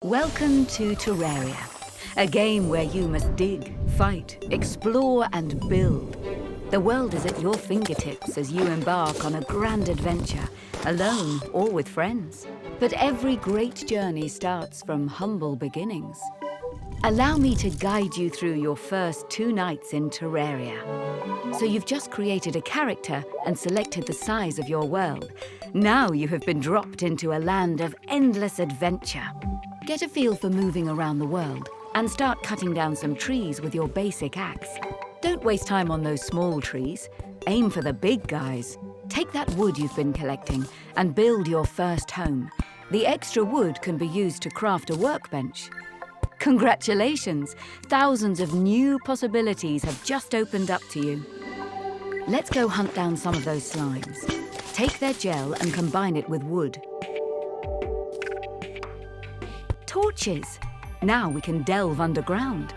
Welcome to Terraria, a game where you must dig, fight, explore and build. The world is at your fingertips as you embark on a grand adventure, alone or with friends. But every great journey starts from humble beginnings. Allow me to guide you through your first 2 nights in Terraria. So you've just created a character and selected the size of your world. Now you have been dropped into a land of endless adventure. Get a feel for moving around the world and start cutting down some trees with your basic axe. Don't waste time on those small trees. Aim for the big guys. Take that wood you've been collecting and build your first home. The extra wood can be used to craft a workbench. Congratulations! Thousands of new possibilities have just opened up to you. Let's go hunt down some of those slimes. Take their gel and combine it with wood. Torches! Now we can delve underground.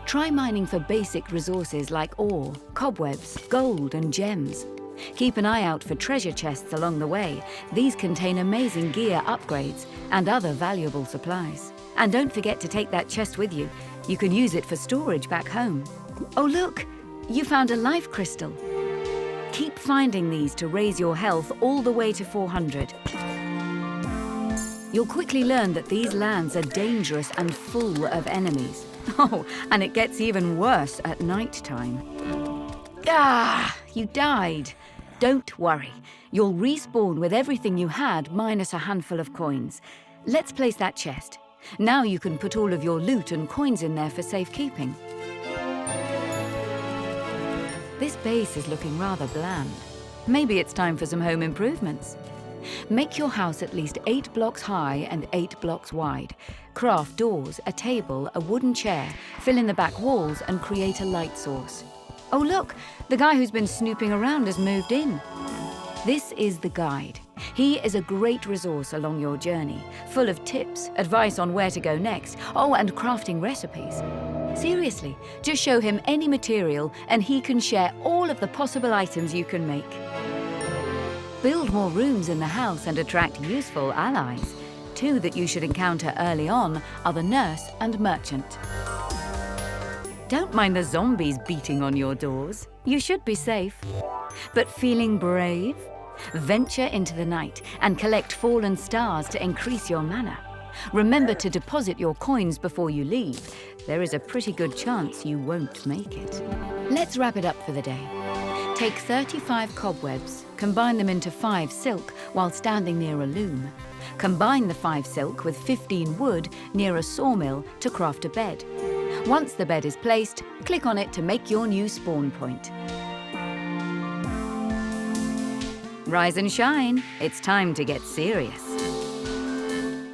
Try mining for basic resources like ore, cobwebs, gold and gems. Keep an eye out for treasure chests along the way. These contain amazing gear upgrades and other valuable supplies. And don't forget to take that chest with you. You can use it for storage back home. Oh look, you found a life crystal. Keep finding these to raise your health all the way to 400. You'll quickly learn that these lands are dangerous and full of enemies. Oh, and it gets even worse at night time. Ah, you died. Don't worry. You'll respawn with everything you had minus a handful of coins. Let's place that chest. Now you can put all of your loot and coins in there for safekeeping. This base is looking rather bland. Maybe it's time for some home improvements. Make your house at least 8 blocks high and 8 blocks wide. Craft doors, a table, a wooden chair, fill in the back walls and create a light source. Oh look, the guy who's been snooping around has moved in. This is the guide. He is a great resource along your journey, full of tips, advice on where to go next, and crafting recipes. Seriously, just show him any material and he can share all of the possible items you can make. Build more rooms in the house and attract useful allies. 2 that you should encounter early on are the nurse and merchant. Don't mind the zombies beating on your doors. You should be safe. But feeling brave? Venture into the night and collect fallen stars to increase your mana. Remember to deposit your coins before you leave. There is a pretty good chance you won't make it. Let's wrap it up for the day. Take 35 cobwebs, combine them into 5 silk while standing near a loom. Combine the 5 silk with 15 wood near a sawmill to craft a bed. Once the bed is placed, click on it to make your new spawn point. Rise and shine, it's time to get serious.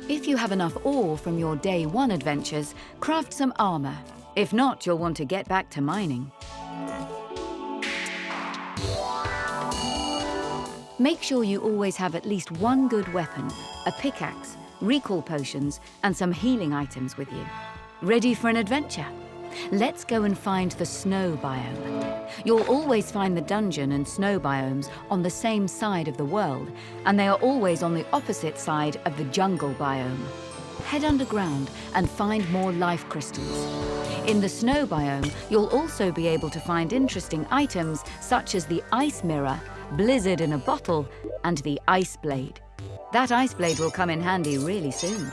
If you have enough ore from your day 1 adventures, craft some armor. If not, you'll want to get back to mining. Make sure you always have at least 1 good weapon, a pickaxe, recall potions, and some healing items with you. Ready for an adventure? Let's go and find the snow biome. You'll always find the dungeon and snow biomes on the same side of the world, and they are always on the opposite side of the jungle biome. Head underground and find more life crystals. In the snow biome, you'll also be able to find interesting items such as the ice mirror, blizzard in a bottle, and the ice blade. That ice blade will come in handy really soon.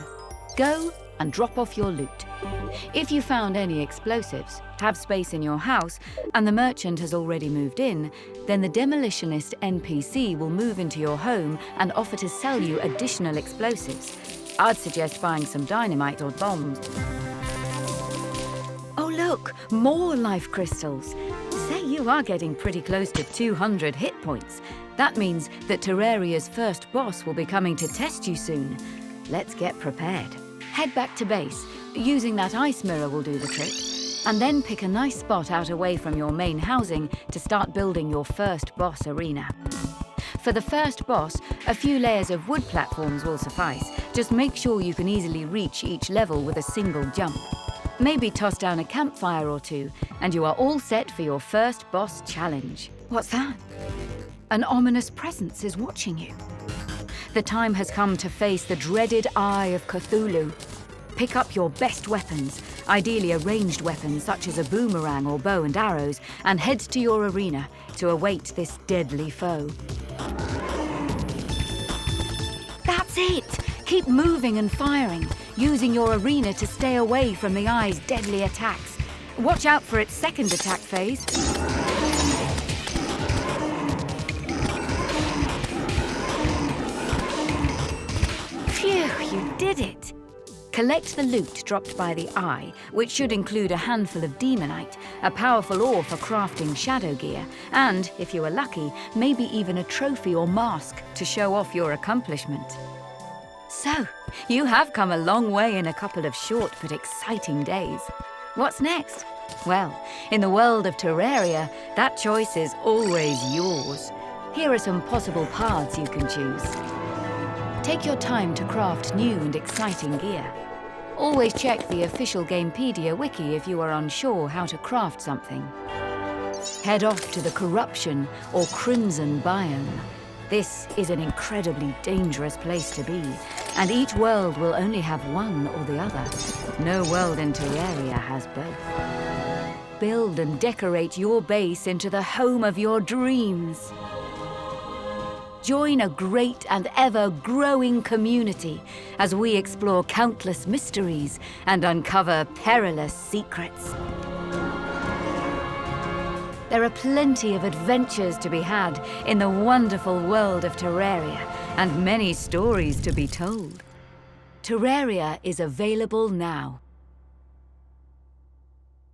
Go and drop off your loot. If you found any explosives, have space in your house, and the merchant has already moved in, then the demolitionist NPC will move into your home and offer to sell you additional explosives. I'd suggest buying some dynamite or bombs. Oh look, more life crystals. Say you are getting pretty close to 200 hit points. That means that Terraria's first boss will be coming to test you soon. Let's get prepared. Head back to base. Using that ice mirror will do the trick. And then pick a nice spot out away from your main housing to start building your first boss arena. For the first boss, a few layers of wood platforms will suffice. Just make sure you can easily reach each level with a single jump. Maybe toss down a campfire or 2, and you are all set for your first boss challenge. What's that? An ominous presence is watching you. The time has come to face the dreaded Eye of Cthulhu. Pick up your best weapons, ideally a ranged weapon such as a boomerang or bow and arrows, and head to your arena to await this deadly foe. That's it! Keep moving and firing, using your arena to stay away from the Eye's deadly attacks. Watch out for its second attack phase. Phew, you did it! Collect the loot dropped by the Eye, which should include a handful of demonite, a powerful ore for crafting shadow gear, and, if you are lucky, maybe even a trophy or mask to show off your accomplishment. So, you have come a long way in a couple of short but exciting days. What's next? Well, in the world of Terraria, that choice is always yours. Here are some possible paths you can choose. Take your time to craft new and exciting gear. Always check the official Gamepedia wiki if you are unsure how to craft something. Head off to the Corruption or Crimson biome. This is an incredibly dangerous place to be, and each world will only have one or the other. No world in Terraria has both. Build and decorate your base into the home of your dreams. Join a great and ever-growing community as we explore countless mysteries and uncover perilous secrets. There are plenty of adventures to be had in the wonderful world of Terraria, and many stories to be told. Terraria is available now.